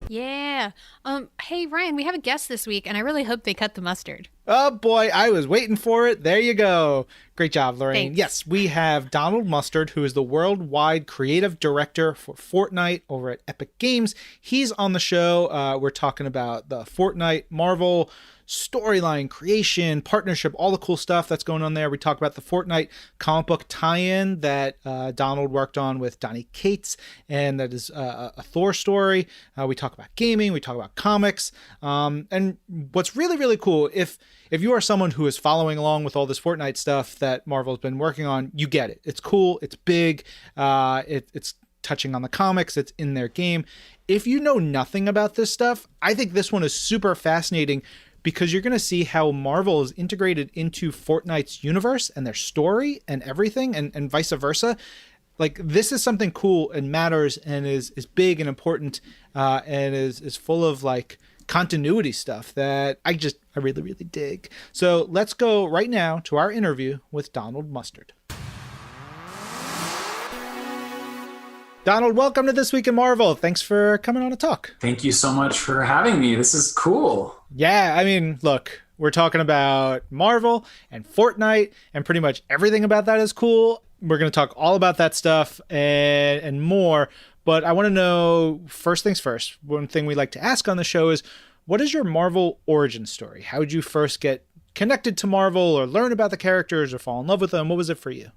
Yeah. Hey Ryan, we have a guest this week, and I really hope they cut the mustard. Oh boy, I was waiting for it. There you go. Great job, Lorraine. Thanks. Yes, we have Donald Mustard, who is the worldwide creative director for Fortnite over at Epic Games. He's on the show. We're talking about the Fortnite Marvel storyline, creation, partnership, all the cool stuff that's going on there. We talk about the Fortnite comic book tie-in that Donald worked on with Donny Cates, and that is a Thor story. We talk about gaming. We talk about comics. And what's really, really cool, if you are someone who is following along with all this Fortnite stuff that Marvel's been working on, you get it. It's cool. It's big. It's touching on the comics. It's in their game. If you know nothing about this stuff, I think this one is super fascinating because you're going to see how Marvel is integrated into Fortnite's universe and their story and everything, and vice versa. Like, this is something cool and matters and is big and important, and is full of like continuity stuff that I really, really dig. So let's go right now to our interview with Donald Mustard. Donald, welcome to This Week in Marvel. Thanks for coming on to talk. Thank you so much for having me. This is cool. Yeah, I mean, look, we're talking about Marvel and Fortnite, and pretty much everything about that is cool. We're going to talk all about that stuff and more. But I want to know, first things first, one thing we like to ask on the show is, what is your Marvel origin story? How did you first get connected to Marvel or learn about the characters or fall in love with them? What was it for you?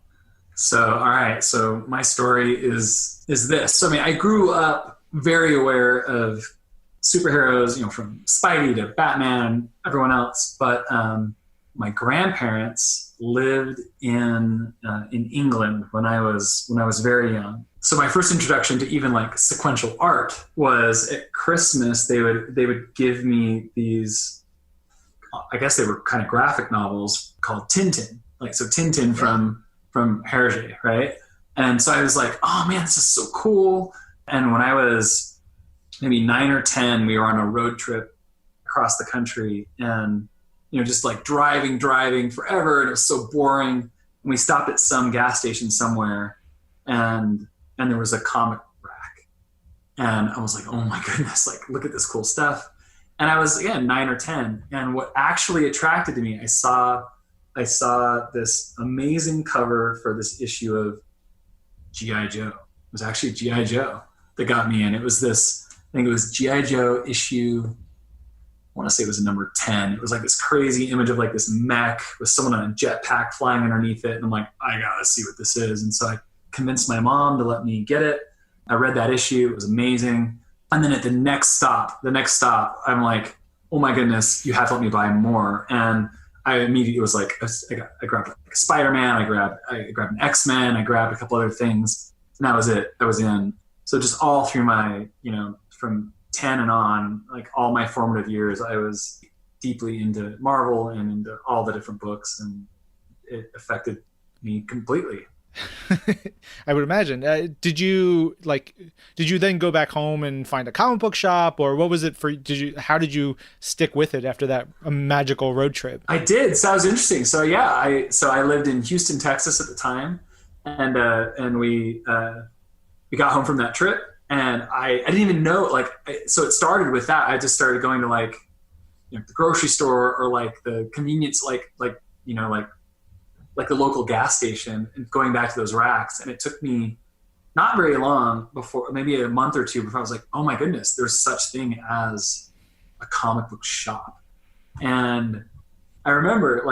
So, all right. So my story is this. So, I mean, I grew up very aware of superheroes, from Spidey to Batman, everyone else. But my grandparents lived in England when I was very young. So my first introduction to even like sequential art was at Christmas. They would give me these, I guess they were kind of graphic novels called Tintin. Like, so Tintin from Hergé, right? And so I was like, oh man, this is so cool. And when I was maybe 9 or 10, we were on a road trip across the country, and just like driving forever, and it was so boring. And we stopped at some gas station somewhere, and there was a comic rack, and I was like, oh my goodness, like, look at this cool stuff. And I was, again, 9 or 10, and what actually attracted to me, I saw this amazing cover for this issue of G.I. Joe. It was actually G.I. Joe that got me in. It was this, I think it was G.I. Joe issue, I want to say it was number 10. It was like this crazy image of like this mech with someone on a jetpack flying underneath it. And I'm like, I gotta see what this is. And so I convinced my mom to let me get it. I read that issue. It was amazing. And then at the next stop, I'm like, oh my goodness, you have to let me buy more. And I immediately was like, I grabbed like a Spider-Man, I grabbed an X-Men, I grabbed a couple other things, and that was it. I was in. So just all through my, from 10 and on, like all my formative years, I was deeply into Marvel and into all the different books, and it affected me completely. I would imagine. Did you then go back home and find a comic book shop, or what was it for? How did you stick with it after that magical road trip? I did. So that was interesting. So yeah, I lived in Houston, Texas at the time, and we got home from that trip, and I didn't even know, so it started with that. I just started going to like, the grocery store or like the convenience, like the local gas station, and going back to those racks. And it took me not very long before, maybe a month or two before I was like, oh my goodness, there's such thing as a comic book shop. And I remember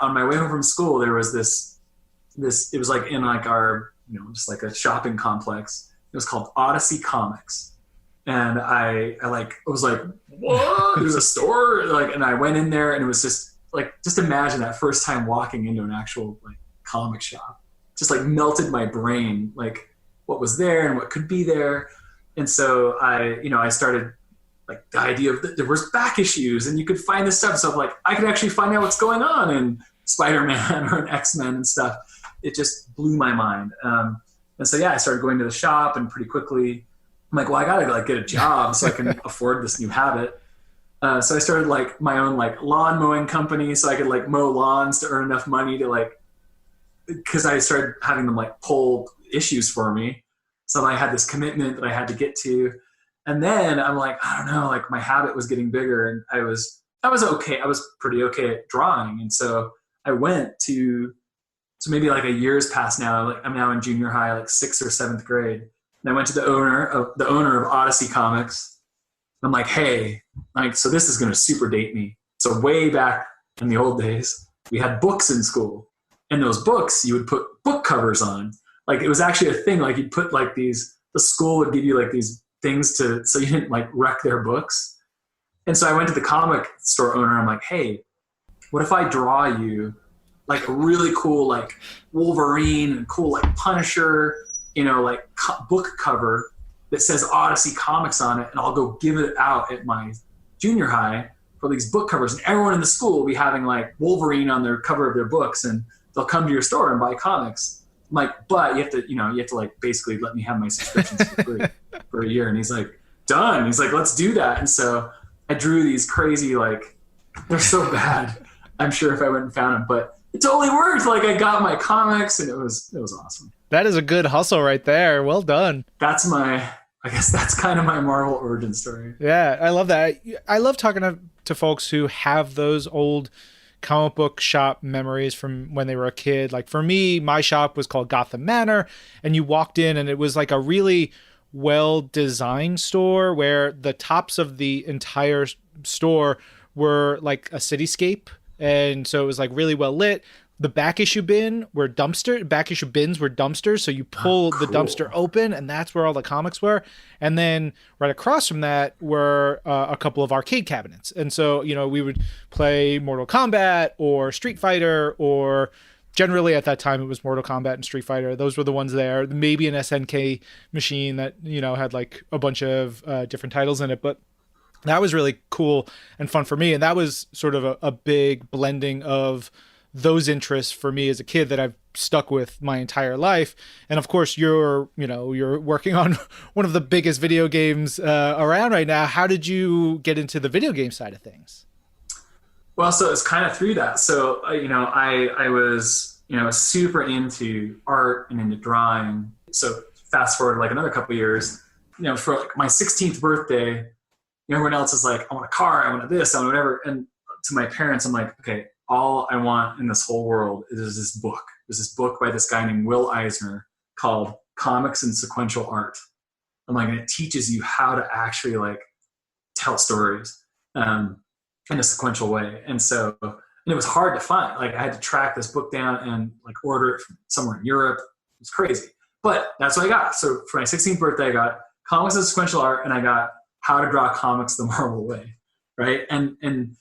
on my way home from school, there was this, it was like in like our, just like a shopping complex. It was called Odyssey Comics. And I was like, what? There's a store? And I went in there, and it was just imagine that first time walking into an actual like comic shop, just like melted my brain, like what was there and what could be there. And so I started like the idea of there was back issues, and you could find this stuff. So like I could actually find out what's going on in Spider-Man or an X-Men and stuff. It just blew my mind. And so, yeah, I started going to the shop, and pretty quickly I'm like, well, I gotta like get a job so I can afford this new habit. So I started like my own like lawn mowing company, so I could like mow lawns to earn enough money to like, because I started having them like pull issues for me. So I had this commitment that I had to get to. And then I'm like, I don't know, like my habit was getting bigger, and I was okay. I was pretty okay at drawing. And so I went to, so maybe like a year's passed now. Like I'm now in junior high, like 6th or 7th grade. And I went to the owner of Odyssey Comics. I'm like, hey, like, so this is going to super date me. So way back in the old days, we had books in school, and those books you would put book covers on. Like it was actually a thing. Like you'd put like these, the school would give you like these things to, so you didn't like wreck their books. And so I went to the comic store owner. I'm like, hey, what if I draw you like a really cool, like Wolverine and cool, like Punisher, you know, like book cover that says Odyssey Comics on it, and I'll go give it out at my junior high for these book covers, and everyone in the school will be having like Wolverine on their cover of their books, and they'll come to your store and buy comics. I'm like, but you have to like basically let me have my subscriptions for free for a year. And he's like, done. He's like, let's do that. And so I drew these crazy, like, they're so bad. I'm sure if I went and found them, but it totally worked. Like I got my comics, and it was awesome. That is a good hustle right there. Well done. I guess that's kind of my Marvel origin story. Yeah, I love that. I love talking to folks who have those old comic book shop memories from when they were a kid. Like for me, my shop was called Gotham Manor, and you walked in and it was like a really well-designed store where the tops of the entire store were like a cityscape. And so it was like really well lit. The back issue bins were dumpsters. So you pull the dumpster open, and that's where all the comics were. And then right across from that were a couple of arcade cabinets. And so, you know, we would play Mortal Kombat or Street Fighter, or generally at that time it was Mortal Kombat and Street Fighter. Those were the ones there. Maybe an SNK machine that, you know, had like a bunch of different titles in it. But that was really cool and fun for me. And that was sort of a big blending of those interests for me as a kid that I've stuck with my entire life. And of course you're working on one of the biggest video games around right now. How did you get into the video game side of things? Well, so it's kind of through that. So, I was, super into art and into drawing. So fast forward like another couple of years, for like my 16th birthday, everyone else is like, I want a car, I want this, I want whatever. And to my parents, I'm like, okay, all I want in this whole world is this book. There's this book by this guy named Will Eisner called Comics and Sequential Art. I'm like, and it teaches you how to actually like tell stories in a sequential way. And it was hard to find. Like I had to track this book down and like order it from somewhere in Europe. It was crazy. But that's what I got. So for my 16th birthday, I got Comics and Sequential Art, and I got How to Draw Comics the Marvel Way. Right. And in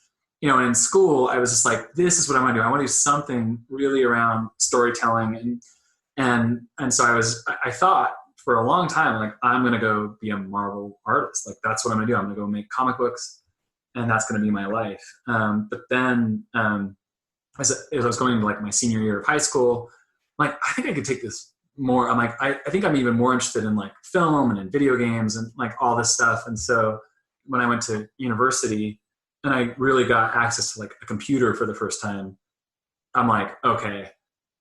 school, I was just like, this is what I want to do. I want to do something really around storytelling. And so I thought for a long time, like, I'm going to go be a Marvel artist. Like, that's what I'm going to do. I'm going to go make comic books, and that's going to be my life. But then as I was going into like my senior year of high school, I'm like, I think I could take this more. I'm like, I think I'm even more interested in like film and in video games and like all this stuff. And so when I went to university, and I really got access to like a computer for the first time, I'm like, okay,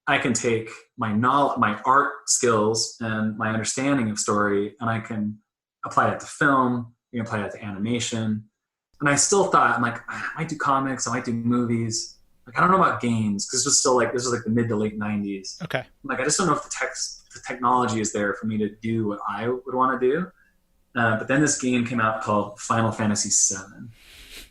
I can take my knowledge, my art skills and my understanding of story, and I can apply that to film, I can apply that to animation. And I still thought, I'm like, I might do comics, I might do movies. Like, I don't know about games, because this was like the mid to late 90s. Okay. I'm like, I just don't know if the technology is there for me to do what I would want to do. But then this game came out called Final Fantasy VII.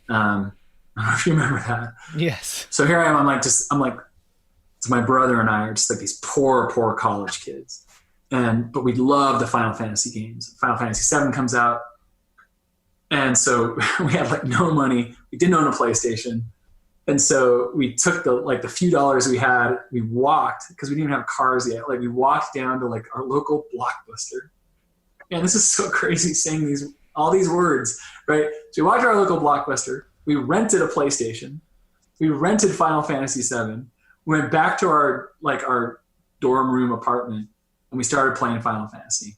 I don't know if you remember that. Yes. So here I am. I'm like, so my brother and I are just like these poor college kids, but we love the Final Fantasy games. Final Fantasy VII comes out, and so we had like no money. We didn't own a PlayStation, and so we took the few dollars we had. We walked, because we didn't even have cars yet. Like, we walked down to like our local Blockbuster. And this is so crazy saying all these words, right? So we walked to our local Blockbuster. We rented a PlayStation. We rented Final Fantasy VII. We went back to our dorm room apartment, and we started playing Final Fantasy.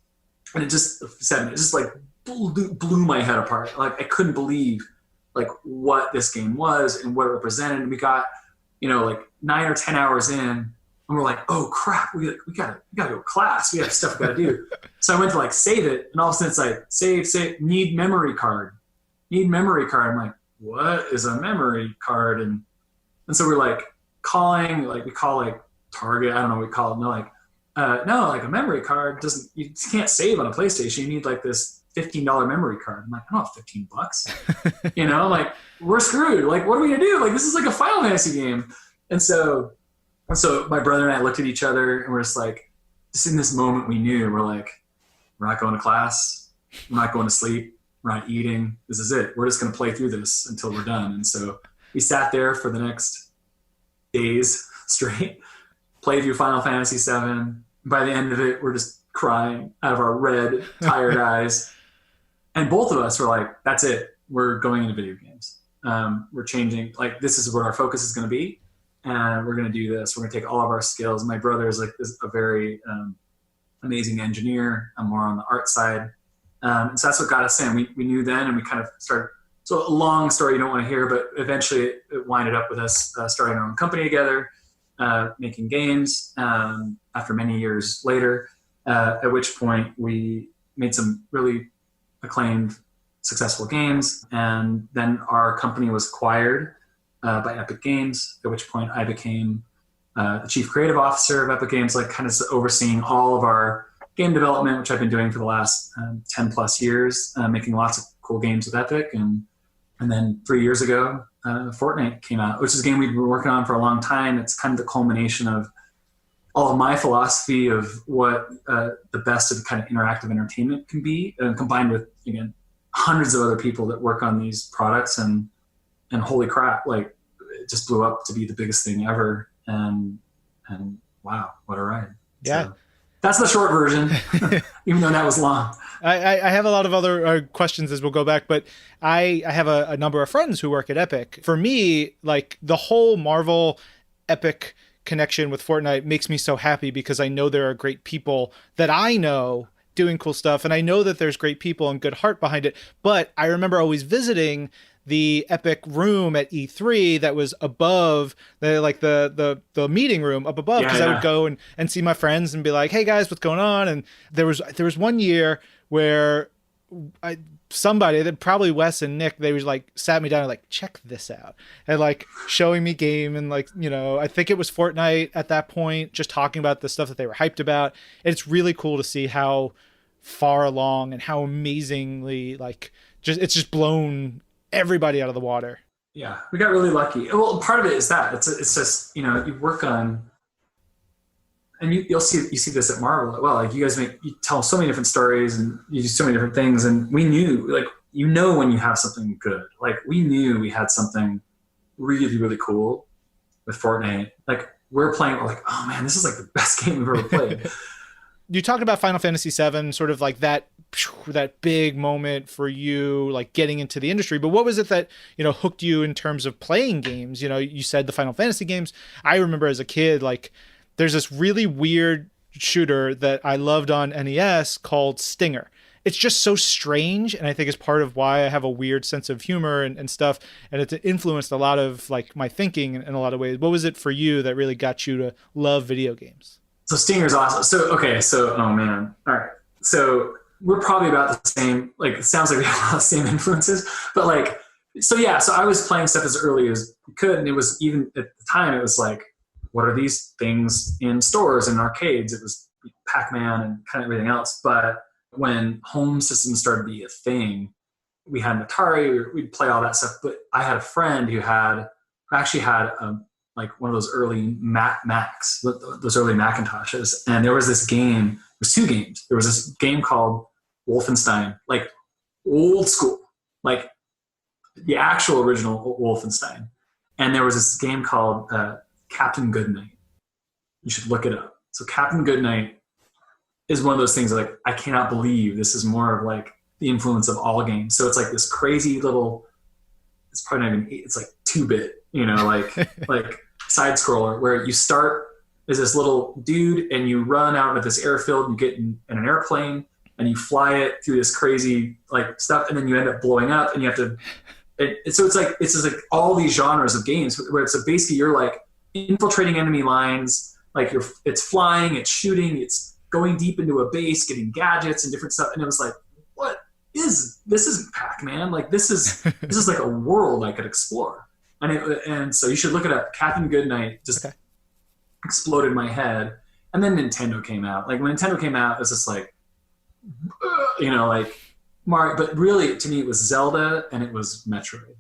And it just like blew my head apart. Like, I couldn't believe like what this game was and what it represented. And we got, like 9 or 10 hours in, And we're like, oh crap, we gotta go to class. We have stuff we gotta do. So I went to like save it, and all of a sudden it's like save, need memory card. I'm like, what is a memory card? And so we're like calling, like we call like Target, I don't know what we call it. And they're like, no, like a memory card you can't save on a PlayStation. You need like this $15 memory card. I'm like, I don't have $15. You know, like we're screwed. Like, what are we gonna do? Like, this is like a Final Fantasy game. And so my brother and I looked at each other, and we're just like, just in this moment, we knew, we're like, we're not going to class. We're not going to sleep. We're not eating. This is it. We're just going to play through this until we're done. And so we sat there for the next days straight, played through Final Fantasy VII. By the end of it, we're just crying out of our red, tired eyes. And both of us were like, that's it. We're going into video games. We're changing. Like, this is what our focus is going to be. And we're going to do this. We're going to take all of our skills. My brother is like a very amazing engineer. I'm more on the art side. So that's what got us in. We knew then, and we kind of started. So a long story you don't want to hear, but eventually it winded up with us starting our own company together, making games after many years later, at which point we made some really acclaimed, successful games. And then our company was acquired by Epic Games, at which point I became the chief creative officer of Epic Games, like kind of overseeing all of our game development, which I've been doing for the last 10 plus years, making lots of cool games with Epic. And then 3 years ago, Fortnite came out, which is a game we've been working on for a long time. It's kind of the culmination of all of my philosophy of what the best of kind of interactive entertainment can be, combined with, again, hundreds of other people that work on these products. And holy crap, like, it just blew up to be the biggest thing ever. And wow, what a ride. Yeah. So that's the short version, even though that was long. I have a lot of other questions as we'll go back, but I have a number of friends who work at Epic. For me, like, the whole Marvel Epic connection with Fortnite makes me so happy, because I know there are great people that I know doing cool stuff, and I know that there's great people and good heart behind it. But I remember always visiting the Epic room at E3 that was above the meeting room up above, because I would go and see my friends and be like, hey guys, what's going on? And there was one year where somebody, that probably Wes and Nick, they was like sat me down and like, check this out, and like showing me game, and like, you know, I think it was Fortnite at that point, just talking about the stuff that they were hyped about. And it's really cool to see how far along and how amazingly, like, it's just blown everybody out of the water. Yeah, we got really lucky. Well, part of it is that it's just, you know, you work on, and you see this at Marvel. Well, like, you tell so many different stories, and you do so many different things. And we knew, like, you know, when you have something good, like, we knew we had something really, really cool with Fortnite. Like, we're playing, we're like, oh man, this is like the best game we've ever played. You talked about Final Fantasy VII, sort of like that big moment for you, like getting into the industry. But what was it that, you know, hooked you in terms of playing games? You know, you said the Final Fantasy games. I remember as a kid, like, there's this really weird shooter that I loved on NES called Stinger. It's just so strange, and I think it's part of why I have a weird sense of humor and stuff, and it's influenced a lot of like my thinking in a lot of ways. What was it for you that really got you to love video games? So Stinger's awesome. So oh man, all right. So we're probably about the same. Like, it sounds like we have a lot of the same influences, but like, so yeah. So I was playing stuff as early as we could, and it was, even at the time, it was like, what are these things in stores and arcades? It was Pac-Man and kind of everything else. But when home systems started to be a thing, we had an Atari. We'd play all that stuff. But I had a friend who actually had like one of those early Macs, those early Macintoshes. And there was this game. There was two games. There was this game called Wolfenstein, like old school, like the actual original Wolfenstein. And there was this game called Captain Goodnight. You should look it up. So Captain Goodnight is one of those things like, I cannot believe this is more of like the influence of all games. So it's like this crazy little, it's probably not even, it's like 2-bit, you know, like side scroller, where you start as this little dude and you run out of this airfield and you get in an airplane and you fly it through this crazy like stuff, and then you end up blowing up, and you have to, so it's just like all these genres of games where it's basically you're like infiltrating enemy lines, like it's flying, it's shooting, it's going deep into a base, getting gadgets and different stuff. And it was like, what is this? Isn't Pac-Man. Like this is like a world I could explore. And so you should look it up. Captain Goodnight just exploded my head. And then Nintendo came out. Like when Nintendo came out, it was just like, like Mario. But really, to me, it was Zelda and it was Metroid.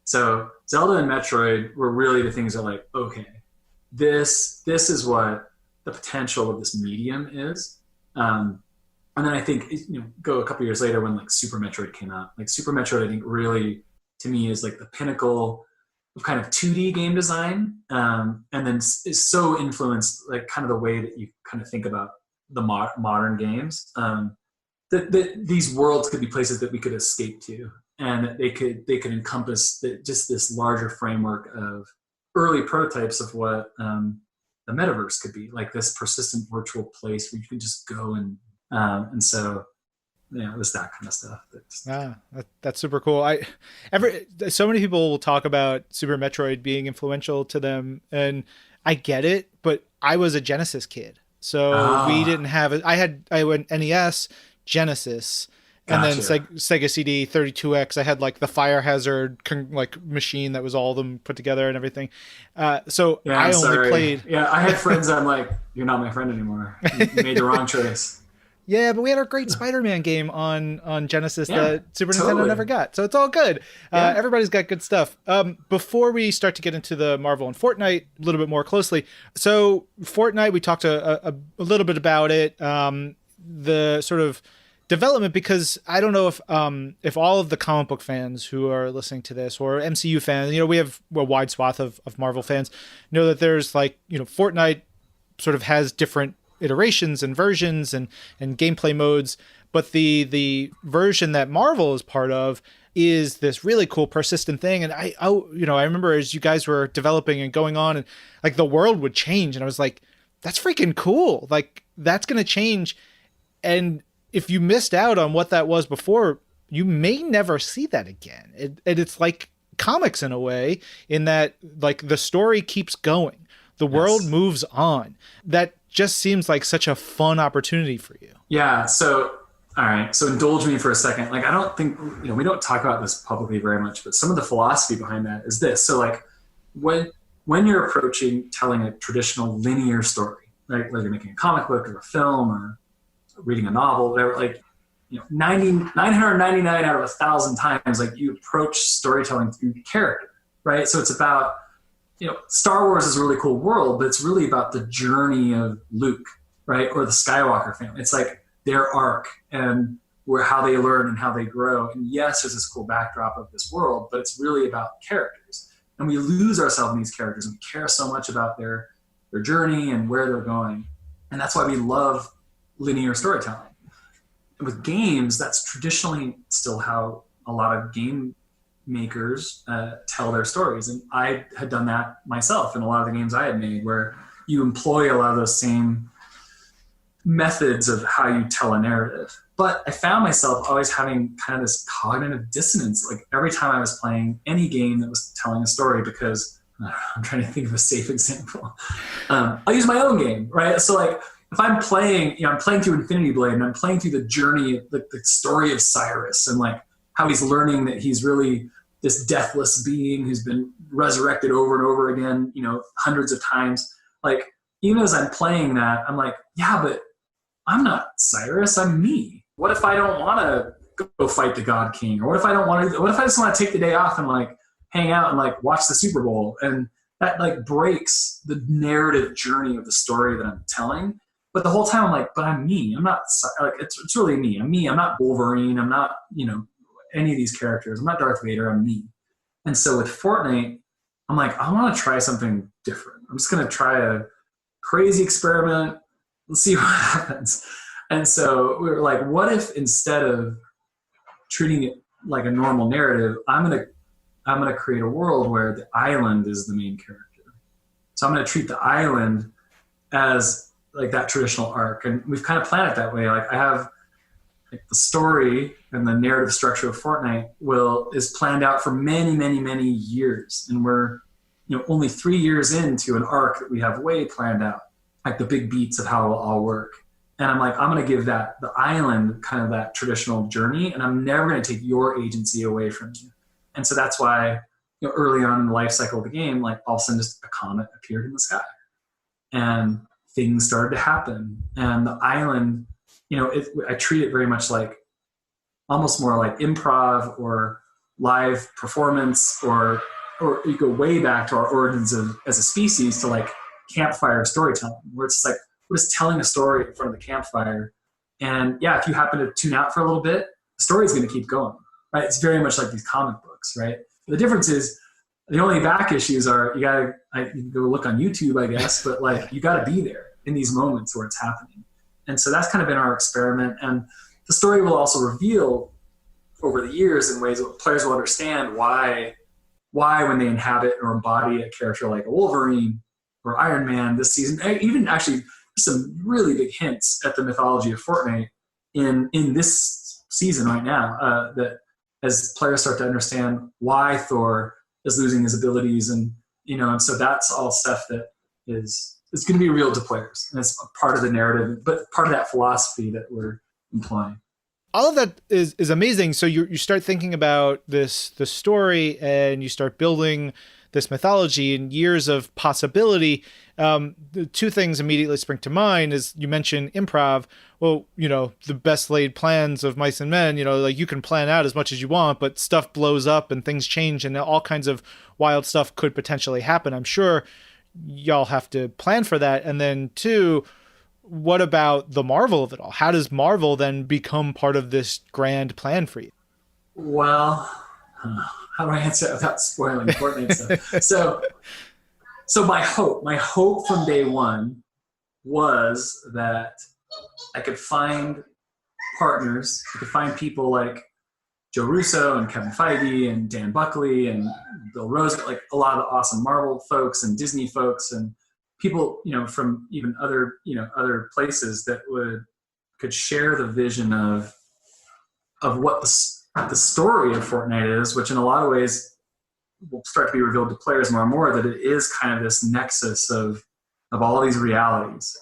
So Zelda and Metroid were really the things that like, okay, this is what the potential of this medium is. And then I think, go a couple years later when like Super Metroid came out. Like Super Metroid, I think really, to me, is like the pinnacle of kind of 2D game design, and then is so influenced like kind of the way that you kind of think about the modern games. That these worlds could be places that we could escape to, and that they could encompass just this larger framework of early prototypes of what the metaverse could be, like this persistent virtual place where you can just go and so. Yeah, it was that kind of stuff. That's super cool. So many people will talk about Super Metroid being influential to them, and I get it, but I was a Genesis kid, so we didn't have it. I went NES, Genesis, and then Sega CD 32X. I had like the Fire Hazard like machine that was all of them put together and everything. So yeah, I only played. Yeah, I had friends. I'm like, you're not my friend anymore. You made the wrong choice. Yeah, but we had our great Spider-Man game on Genesis that Super Nintendo never got. So it's all good. Everybody's got good stuff. Before we start to get into the Marvel and Fortnite a little bit more closely. So Fortnite, we talked a little bit about it. The sort of development, because I don't know if all of the comic book fans who are listening to this, or MCU fans, we have a wide swath of Marvel fans, know that there's like, Fortnite sort of has different iterations and versions and gameplay modes, but the version that Marvel is part of is this really cool persistent thing. And I remember as you guys were developing and going on, and like the world would change, and I was like, that's freaking cool. Like that's going to change. And if you missed out on what that was before, you may never see that again. It's like comics in a way, in that like the story keeps going. The world moves on. That just seems like such a fun opportunity for you. Yeah. So, all right. So indulge me for a second. Like, I don't think, we don't talk about this publicly very much, but some of the philosophy behind that is this. So like when you're approaching telling a traditional linear story, like whether you're making a comic book or a film or reading a novel, whatever, like, 999 out of 1,000 times, like you approach storytelling through character, right? So it's about, Star Wars is a really cool world, but it's really about the journey of Luke, right? Or the Skywalker family. It's like their arc and how they learn and how they grow. And yes, there's this cool backdrop of this world, but it's really about characters. And we lose ourselves in these characters, and we care so much about their journey and where they're going. And that's why we love linear storytelling. And with games, that's traditionally still how a lot of game makers tell their stories, and I had done that myself in a lot of the games I had made, where you employ a lot of those same methods of how you tell a narrative. But I found myself always having kind of this cognitive dissonance, like every time I was playing any game that was telling a story, because I'm trying to think of a safe example. I'll use my own game, right? So like if I'm playing, I'm playing through Infinity Blade, and I'm playing through the journey, the story of Cyrus, and like how he's learning that he's really this deathless being who's been resurrected over and over again, hundreds of times. Like, even as I'm playing that, I'm like, yeah, but I'm not Cyrus, I'm me. What if I don't want to go fight the God King? Or what if I just want to take the day off and like hang out and like watch the Super Bowl? And that like breaks the narrative journey of the story that I'm telling. But the whole time I'm like, but I'm me. I'm not like, it's really me. I'm me. I'm not Wolverine. I'm not, any of these characters. I'm not Darth Vader. I'm me. And so with Fortnite, I'm like, I want to try something different. I'm just going to try a crazy experiment. Let's see what happens. And so we were like, what if instead of treating it like a normal narrative, I'm going to create a world where the island is the main character. So I'm going to treat the island as like that traditional arc. And we've kind of planned it that way. Like I have like the story and the narrative structure of Fortnite is planned out for many, many, many years. And we're, only 3 years into an arc that we have way planned out. like the big beats of how it'll all work. And I'm like, I'm going to give the island kind of that traditional journey, and I'm never going to take your agency away from you. And so that's why, early on in the life cycle of the game, like all of a sudden just a comet appeared in the sky and things started to happen. And the island, I treat it very much like almost more like improv or live performance, or you go way back to our origins as a species, to like campfire storytelling, where it's like we're just telling a story in front of the campfire. And yeah, if you happen to tune out for a little bit, the story is going to keep going, right? It's very much like these comic books, right? The difference is the only back issues are you can go look on YouTube, I guess, but like you got to be there in these moments where it's happening. And so that's kind of been our experiment. And the story will also reveal over the years in ways that players will understand why when they inhabit or embody a character like a Wolverine or Iron Man this season, even actually some really big hints at the mythology of Fortnite in this season right now, that as players start to understand why Thor is losing his abilities, and so that's all stuff that is going to be real to players, and it's part of the narrative, but part of that philosophy that we're employing. All of that is amazing. So you start thinking about the story, and you start building this mythology and years of possibility. The two things immediately spring to mind is you mentioned improv. Well, the best laid plans of mice and men, like you can plan out as much as you want, but stuff blows up and things change and all kinds of wild stuff could potentially happen. I'm sure y'all have to plan for that. And then two, what about the Marvel of it all? How does Marvel then become part of this grand plan for you? Well, how do I answer that without spoiling Fortnite stuff? So my hope from day one was that I could find partners. I could find people like Joe Russo and Kevin Feige and Dan Buckley and Bill Rose, like a lot of the awesome Marvel folks and Disney folks and people, from even other places that could share the vision of what the story of Fortnite is, which in a lot of ways will start to be revealed to players more and more, that it is kind of this nexus of all these realities,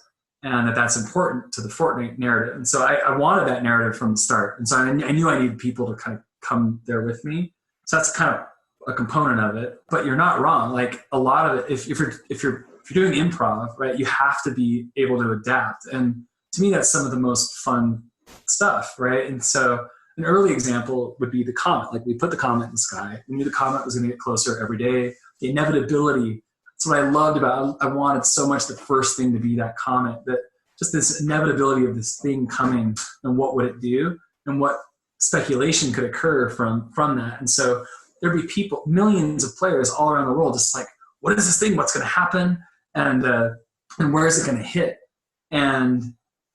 and that's important to the Fortnite narrative. And so I wanted that narrative from the start. And so I knew I needed people to kind of come there with me. So that's kind of a component of it, but you're not wrong. Like a lot of it, if you're doing improv, right, you have to be able to adapt. And to me, that's some of the most fun stuff, right? And so an early example would be the comet. Like we put the comet in the sky. We knew the comet was going to get closer every day. The inevitability. That's what I loved about it. I wanted so much the first thing to be that comet, that just this inevitability of this thing coming and what would it do and what speculation could occur from that. And so there'd be people, millions of players all around the world, just like, what is this thing? What's going to happen? And where is it going to hit? And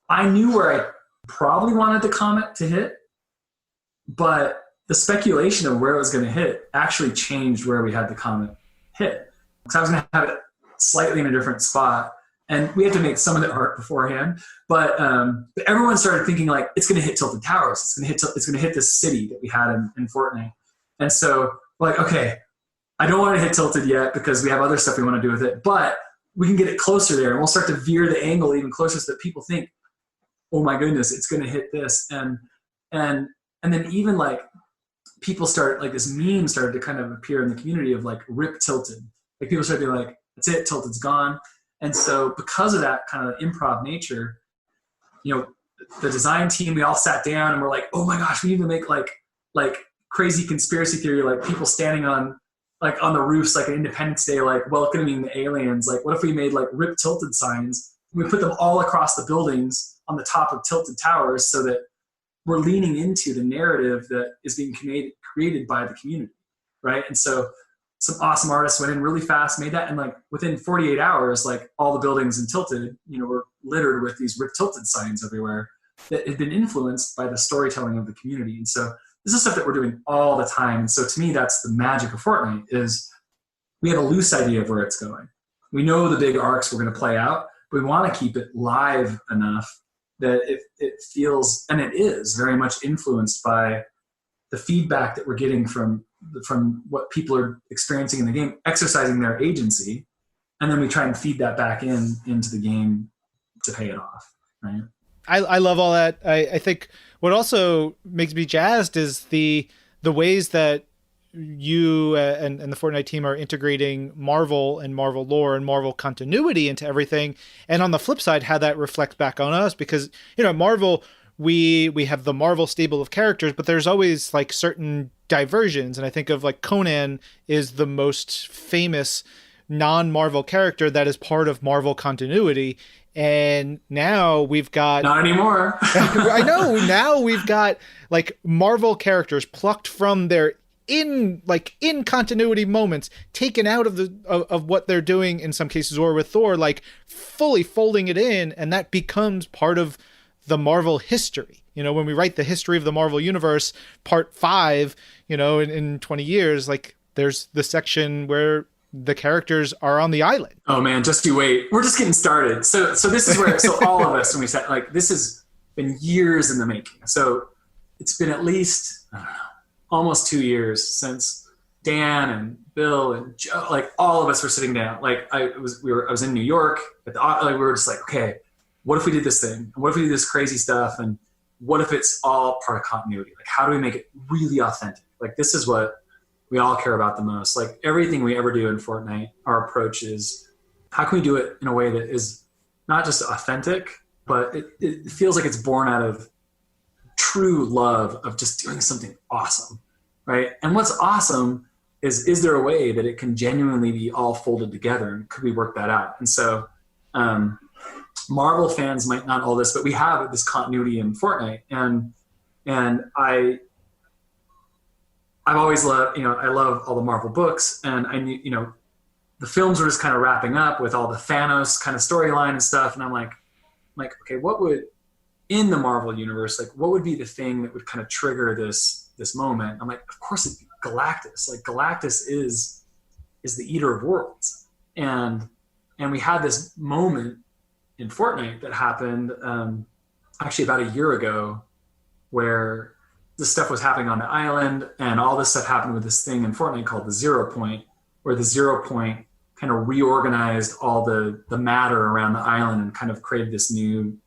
I knew where I probably wanted the comet to hit, but the speculation of where it was going to hit actually changed where we had the comet hit. Because I was going to have it slightly in a different spot, and we had to make some of the art beforehand. But everyone started thinking like it's going to hit Tilted Towers. It's going to hit this city that we had in Fortnite. And so we're like, okay, I don't want to hit Tilted yet because we have other stuff we want to do with it, but we can get it closer there, and we'll start to veer the angle even closer so that people think, oh my goodness, it's going to hit this. And then even like people start, like this meme started to kind of appear in the community of like rip Tilted. Like people started to be like, that's it, Tilted's gone. And so because of that kind of improv nature, the design team, we all sat down and we're like, oh my gosh, we need to make like crazy conspiracy theory, like people standing on the roofs, like an Independence Day, like welcoming the aliens. Like what if we made like rip Tilted signs? We put them all across the buildings on the top of Tilted Towers so that we're leaning into the narrative that is being created by the community, right? And so some awesome artists went in really fast, made that, and like within 48 hours, like all the buildings in Tilted, were littered with these Rip Tilted signs everywhere that had been influenced by the storytelling of the community. And so this is stuff that we're doing all the time. And so to me, that's the magic of Fortnite, is we have a loose idea of where it's going. We know the big arcs we're going to play out, but we want to keep it live enough that it feels, and it is very much influenced by the feedback that we're getting from what people are experiencing in the game, exercising their agency, and then we try and feed that back into the game to pay it off, right? I love all that. I think what also makes me jazzed is the ways that you and the Fortnite team are integrating Marvel and Marvel lore and Marvel continuity into everything. And on the flip side, how that reflects back on us, because, Marvel, we have the Marvel stable of characters, but there's always like certain diversions. And I think of like Conan is the most famous non-Marvel character that is part of Marvel continuity. And now we've got not anymore. I know, now we've got like Marvel characters plucked from their in continuity moments, taken out of what they're doing in some cases, or with Thor, like fully folding it in, and that becomes part of the Marvel history. When we write the history of the Marvel universe, part 5, in 20 years, like there's the section where the characters are on the island. Oh man, just you wait. We're just getting started. So this is where, so all of us, when we said, like, this has been years in the making. So it's been at least, I don't know, almost 2 years since Dan and Bill and Joe, like all of us were sitting down. Like I was in New York, but we were just like, okay, what if we did this thing? And what if we do this crazy stuff? And what if it's all part of continuity? Like, how do we make it really authentic? Like, this is what we all care about the most. Like everything we ever do in Fortnite, our approach is, how can we do it in a way that is not just authentic, but it feels like it's born out of true love of just doing something awesome, right? And what's awesome is there a way that it can genuinely be all folded together, and could we work that out? And so Marvel fans might not know this, but we have this continuity in Fortnite, and I've always loved, I love all the Marvel books, and I knew, the films were just kind of wrapping up with all the Thanos kind of storyline and stuff. And I'm like, okay, what would, in the Marvel universe, like what would be the thing that would kind of trigger this moment? I'm like, of course it'd be Galactus. Like Galactus is the eater of worlds. And we had this moment in Fortnite that happened actually about a year ago, where this stuff was happening on the island, and all this stuff happened with this thing in Fortnite called the 0 point, where the 0 point kind of reorganized all the matter around the island and kind of created this new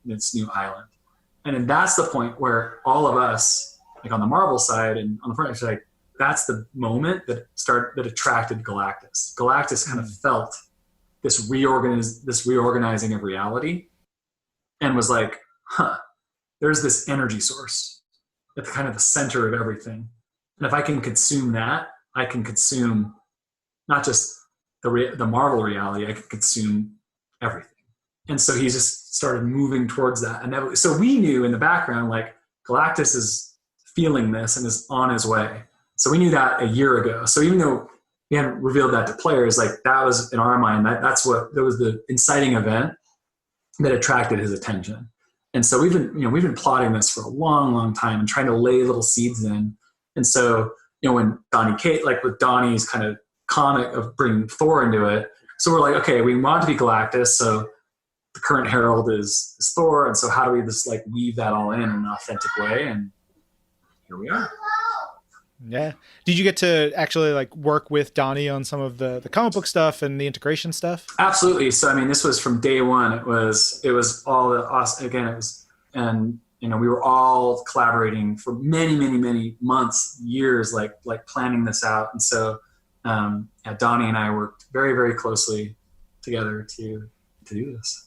island. And then that's the point where all of us, like on the Marvel side and on the Fortnite side, that's the moment that attracted Galactus. Galactus kind of felt this reorganizing of reality, and was like, there's this energy source at the kind of the center of everything. And if I can consume that, I can consume not just the Marvel reality, I can consume everything. And so he just started moving towards that. And so we knew in the background, like Galactus is feeling this and is on his way. So we knew that a year ago. So even though we hadn't revealed that to players, like that was in our mind, that was the inciting event that attracted his attention. And so we've been plotting this for a long, long time and trying to lay little seeds in. And so, when with Donnie's kind of comic of bringing Thor into it, so we're like, okay, we want it to be Galactus. So the current Herald is Thor. And so how do we just like weave that all in an authentic way? And here we are. Yeah. Did you get to actually like work with Donnie on some of the comic book stuff and the integration stuff? Absolutely. So, I mean, this was from day one. It was all the awesome, again, it was, and, we were all collaborating for many, many, many months, years, like planning this out. And so, Donnie and I worked very, very closely together to do this.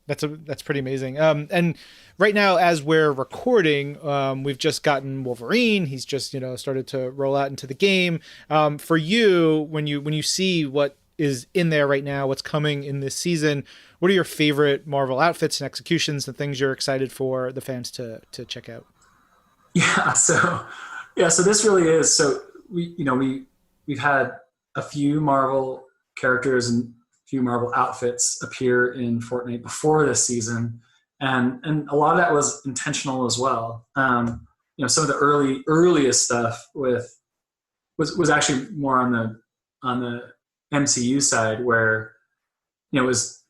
That's pretty amazing. And right now, as we're recording, we've just gotten Wolverine. He's just started to roll out into the game. For you, when you see what is in there right now, what's coming in this season, what are your favorite Marvel outfits and executions and things you're excited for the fans to check out? Yeah. So this really is. So we've had a few Marvel characters and few Marvel outfits appear in Fortnite before this season, and a lot of that was intentional as well. Some of the earliest stuff was actually more on the MCU side, where it was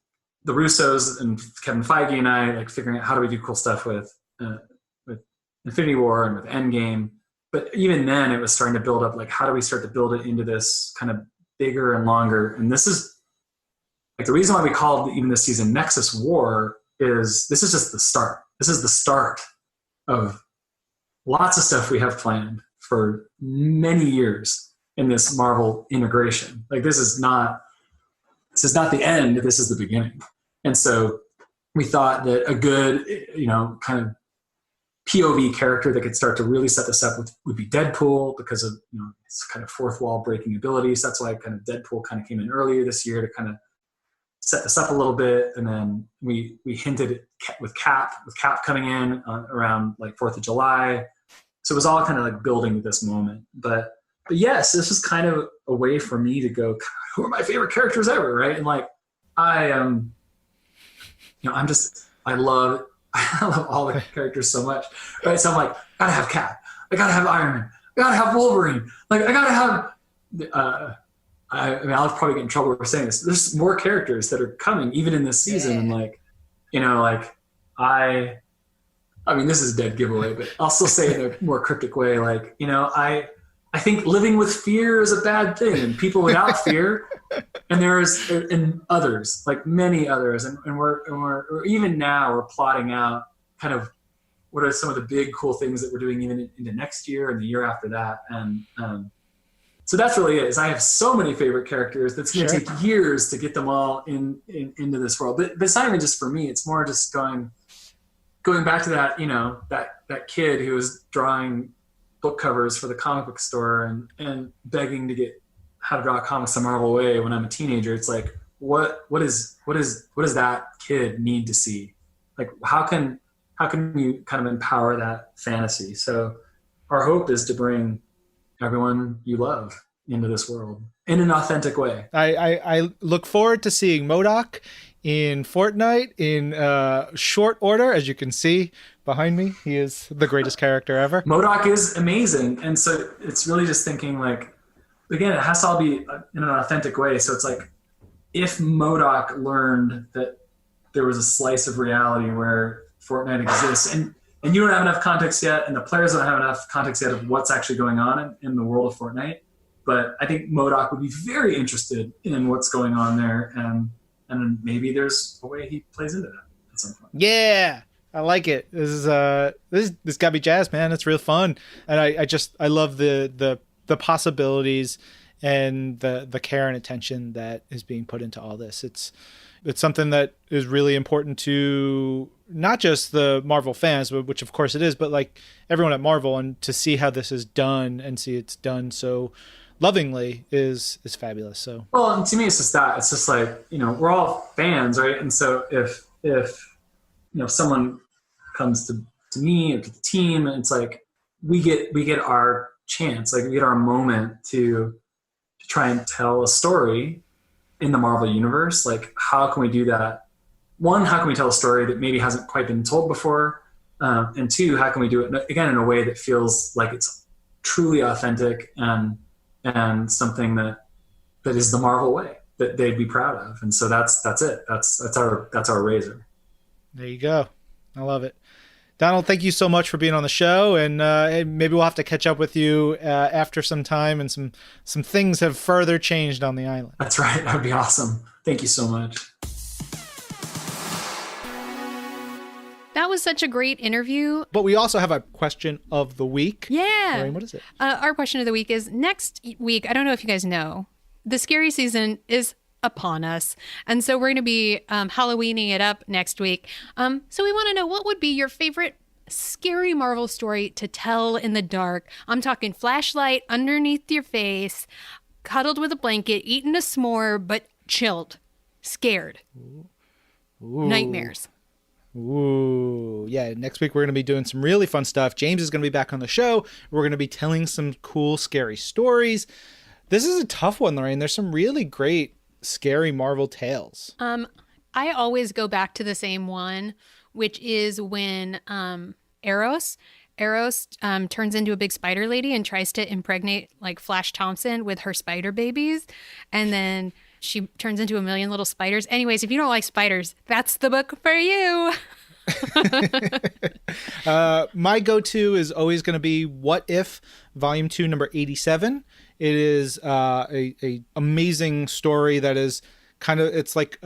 the Russos and Kevin Feige and I like figuring out how do we do cool stuff with Infinity War and with Endgame. But even then, it was starting to build up. Like, how do we start to build it into this kind of bigger and longer? And this is like the reason why we called even this season Nexus War is this is just the start. This is the start of lots of stuff we have planned for many years in this Marvel integration. Like this is not the end. This is the beginning. And so we thought that a good, kind of POV character that could start to really set this up would be Deadpool, because of his kind of fourth wall breaking abilities. That's why kind of Deadpool kind of came in earlier this year to kind of set this up a little bit. And then we hinted at with Cap coming in around like 4th of July. So it was all kind of like building to this moment. But yes, this was kind of a way for me to go, who are my favorite characters ever, right? And like I am, I love all the characters so much, right? So I'm like, I gotta have Cap, I gotta have Iron Man, I gotta have Wolverine, like I gotta have. I'll probably get in trouble for saying this. There's more characters that are coming even in this season, and like, I mean, this is a dead giveaway, but I'll still say it in a more cryptic way. Like, I think living with fear is a bad thing, and people without fear, and others, like many others, and we're even now we're plotting out kind of what are some of the big cool things that we're doing even into next year and the year after that, and so that's really it. Is I have so many favorite characters that's going to take years to get them all into this world. But it's not even just for me. It's more just going back to that, that kid who was drawing book covers for the comic book store and begging to get how to draw comics the Marvel way when I'm a teenager. It's like, what does that kid need to see? Like, how can you kind of empower that fantasy? So our hope is to bring everyone you love into this world in an authentic way. I look forward to seeing MODOK in Fortnite in short order. As you can see behind me, he is the greatest character ever. MODOK is amazing. And so it's really just thinking like, again, it has to all be in an authentic way. So it's like, if MODOK learned that there was a slice of reality where Fortnite exists, and you don't have enough context yet, and the players don't have enough context yet of what's actually going on in the world of Fortnite. But I think MODOK would be very interested in what's going on there, and maybe there's a way he plays into that at some point. Yeah, I like it. This gotta be jazz, man. It's real fun, and I love the possibilities and the care and attention that is being put into all this. It's something that is really important to not just the Marvel fans, which of course it is, but like everyone at Marvel, and to see how this is done and see it's done so lovingly is fabulous. So, well, and to me, it's just that it's just like, we're all fans, right? And so if someone comes to me or to the team, and it's like, we get our chance, like we get our moment to try and tell a story in the Marvel universe. Like, how can we do that? One, how can we tell a story that maybe hasn't quite been told before? And two, how can we do it again in a way that feels like it's truly authentic and something that is the Marvel way that they'd be proud of? And so that's it. That's our razor. There you go. I love it. Donald, thank you so much for being on the show, and maybe we'll have to catch up with you after some time, and some things have further changed on the island. That's right. That would be awesome. Thank you so much. That was such a great interview. But we also have a question of the week. Yeah. Lorraine, what is it? Our question of the week is, next week, I don't know if you guys know, the scary season is upon us. And so we're going to be Halloweening it up next week. So we want to know, what would be your favorite scary Marvel story to tell in the dark? I'm talking flashlight underneath your face, cuddled with a blanket, eating a s'more, but chilled, scared. Ooh. Nightmares. Ooh, yeah. Next week, we're going to be doing some really fun stuff. James is going to be back on the show. We're going to be telling some cool, scary stories. This is a tough one, Lorraine. There's some really great, scary Marvel tales. I always go back to the same one, which is when Eros turns into a big spider lady and tries to impregnate like Flash Thompson with her spider babies. And then she turns into a million little spiders. Anyways, if you don't like spiders, that's the book for you. My go-to is always going to be What If, Volume 2, number 87. It is a amazing story that is kind of, it's like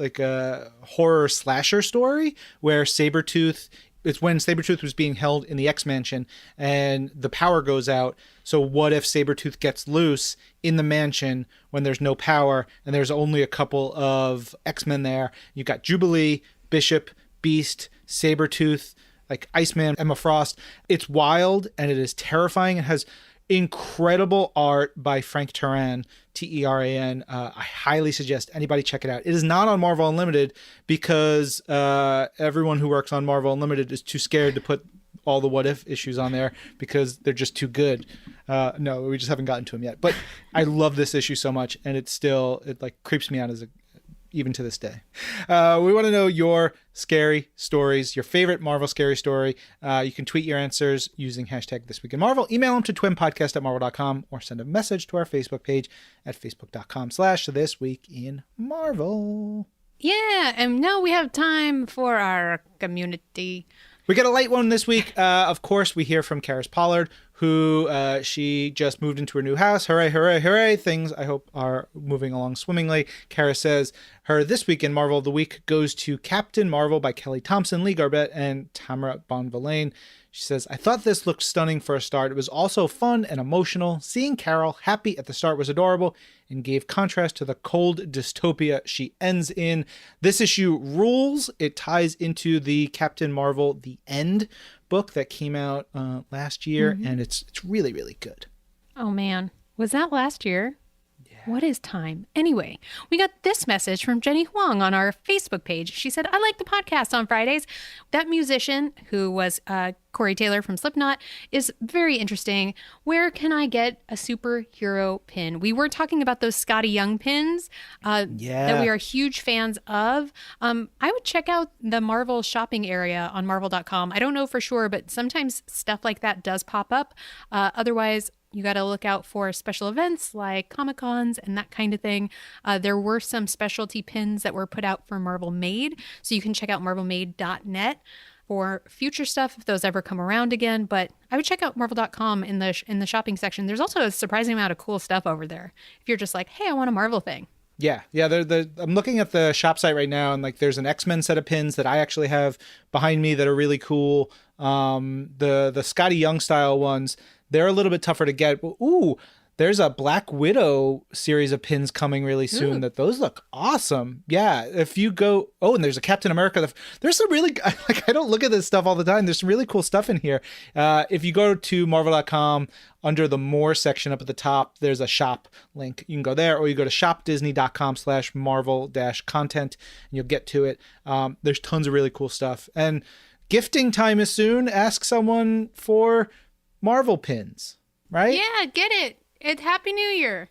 like a horror slasher story where Sabretooth, it's when Sabretooth was being held in the X-Mansion and the power goes out. So what if Sabretooth gets loose in the mansion when there's no power and there's only a couple of X-Men there? You got Jubilee, Bishop, Beast, Sabretooth, like Iceman, Emma Frost. It's wild and it is terrifying. It has incredible art by Frank Teran, Teran. I highly suggest anybody check it out. It is not on Marvel Unlimited because everyone who works on Marvel Unlimited is too scared to put all the what if issues on there because they're just too good. No, we just haven't gotten to them yet. But I love this issue so much, and it like creeps me out even to this day. We want to know your scary stories, your favorite Marvel scary story. You can tweet your answers using hashtag This Week in Marvel. Email them to twimpodcast@marvel.com or send a message to our Facebook page at facebook.com/thisweekinmarvel. Yeah, and now we have time for our community. We got a light one this week. Of course, we hear from Karis Pollard, who she just moved into her new house. Hooray, hooray, hooray. Things, I hope, are moving along swimmingly. Karis says her This Week in Marvel of the Week goes to Captain Marvel by Kelly Thompson, Lee Garbett, and Tamara Bonvillain. She says, I thought this looked stunning for a start. It was also fun and emotional. Seeing Carol happy at the start was adorable and gave contrast to the cold dystopia she ends in. This issue rules. It ties into the Captain Marvel The End book that came out last year, and it's really, really good. Oh, man. Was that last year? What is time? Anyway, we got this message from Jenny Huang on our Facebook page. She said, I like the podcast on Fridays. That musician, who was Corey Taylor from Slipknot, is very interesting. Where can I get a superhero pin? We were talking about those Scotty Young pins that we are huge fans of. I would check out the Marvel shopping area on marvel.com. I don't know for sure, but sometimes stuff like that does pop up. Otherwise, you got to look out for special events like Comic-Cons and that kind of thing. There were some specialty pins that were put out for Marvel Made, so you can check out marvelmade.net for future stuff if those ever come around again. But I would check out marvel.com in the shopping section. There's also a surprising amount of cool stuff over there if you're just like, hey, I want a Marvel thing. Yeah. I'm looking at the shop site right now, and like there's an X-Men set of pins that I actually have behind me that are really cool. The Scotty Young style ones, they're a little bit tougher to get. But, ooh, there's a Black Widow series of pins coming really soon. That those look awesome. Yeah, if you go, and there's a Captain America. There's some really, like, I don't look at this stuff all the time. There's some really cool stuff in here. If you go to marvel.com, under the More section up at the top, there's a shop link. You can go there, or you go to shopdisney.com/marvel-content, and you'll get to it. There's tons of really cool stuff. And gifting time is soon. Ask someone for Marvel pins, right? Yeah, get it. Happy New Year.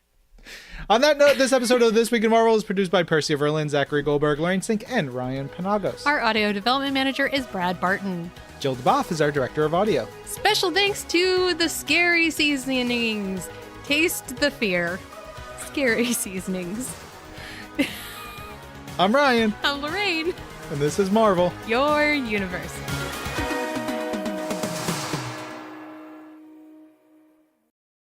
On that note, this episode of This Week in Marvel is produced by Percy Verlin, Zachary Goldberg, Lorraine Sink, and Ryan Panagos. Our audio development manager is Brad Barton. Jill DeBoff is our director of audio. Special thanks to the Scary Seasonings. Taste the fear. Scary Seasonings. I'm Ryan. I'm Lorraine. And this is Marvel, Your universe.